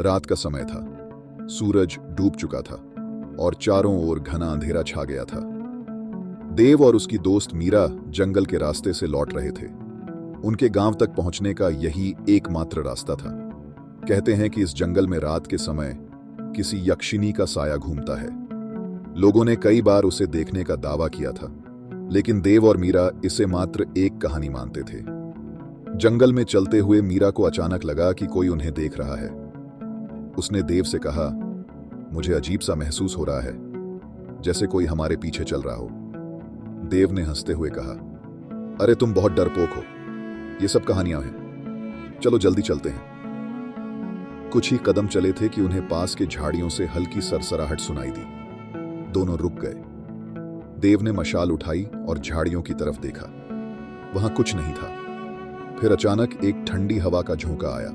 रात का समय था। सूरज डूब चुका था और चारों ओर घना अंधेरा छा गया था। देव और उसकी दोस्त मीरा जंगल के रास्ते से लौट रहे थे। उनके गांव तक पहुंचने का यही एकमात्र रास्ता था। कहते हैं कि इस जंगल में रात के समय किसी यक्षिनी का साया घूमता है। लोगों ने कई बार उसे देखने का दावा किया था, लेकिन देव और मीरा इसे मात्र एक कहानी मानते थे। जंगल में चलते हुए मीरा को अचानक लगा कि कोई उन्हें देख रहा है। उसने देव से कहा, मुझे अजीब सा महसूस हो रहा है, जैसे कोई हमारे पीछे चल रहा हो। देव ने हंसते हुए कहा, अरे तुम बहुत डरपोक हो, ये सब कहानियां हैं, चलो जल्दी चलते हैं। कुछ ही कदम चले थे कि उन्हें पास के झाड़ियों से हल्की सरसराहट सुनाई दी। दोनों रुक गए। देव ने मशाल उठाई और झाड़ियों की तरफ देखा। वहां कुछ नहीं था। फिर अचानक एक ठंडी हवा का झोंका आया,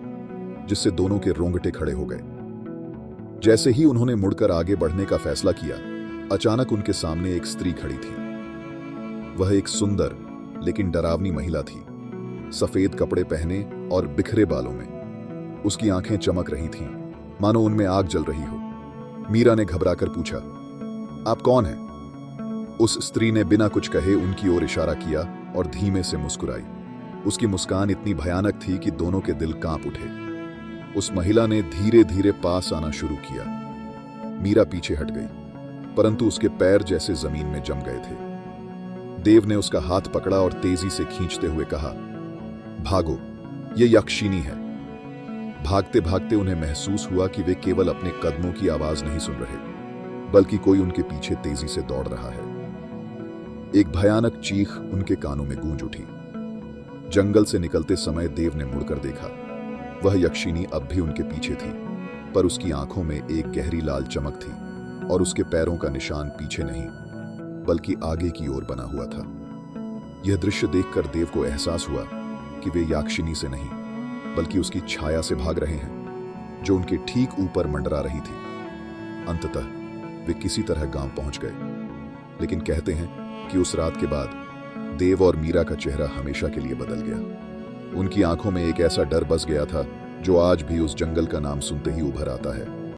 जिससे दोनों के रोंगटे खड़े हो गए। जैसे ही उन्होंने मुड़कर आगे बढ़ने का फैसला किया, अचानक उनके सामने एक स्त्री खड़ी थी। वह एक सुंदर लेकिन डरावनी महिला थी, सफेद कपड़े पहने और बिखरे बालों में। उसकी आंखें चमक रही थीं, मानो उनमें आग जल रही हो। मीरा ने घबराकर पूछा, आप कौन हैं? उस स्त्री ने बिना कुछ कहे उनकी ओर इशारा किया और धीमे से मुस्कुराई। उसकी मुस्कान इतनी भयानक थी कि दोनों के दिल कांप उठे। उस महिला ने धीरे धीरे पास आना शुरू किया। मीरा पीछे हट गई, परंतु उसके पैर जैसे जमीन में जम गए थे। देव ने उसका हाथ पकड़ा और तेजी से खींचते हुए कहा, भागो, ये यक्षिनी है। भागते भागते उन्हें महसूस हुआ कि वे केवल अपने कदमों की आवाज नहीं सुन रहे, बल्कि कोई उनके पीछे तेजी से दौड़ रहा है। एक भयानक चीख उनके कानों में गूंज उठी। जंगल से निकलते समय देव ने मुड़कर देखा। वह यक्षिनी अब भी उनके पीछे थी, पर उसकी आंखों में एक गहरी लाल चमक थी और उसके पैरों का निशान पीछे नहीं, बल्कि आगे की ओर बना हुआ था। यह दृश्य देखकर देव को एहसास हुआ कि वे यक्षिनी से नहीं, बल्कि उसकी छाया से भाग रहे हैं, जो उनके ठीक ऊपर मंडरा रही थी। अंततः वे किसी तरह गांव पहुंच गए। लेकिन कहते हैं कि उस रात के बाद देव और मीरा का चेहरा हमेशा के लिए बदल गया। उनकी आंखों में एक ऐसा डर बस गया था जो आज भी उस जंगल का नाम सुनते ही उभर आता है।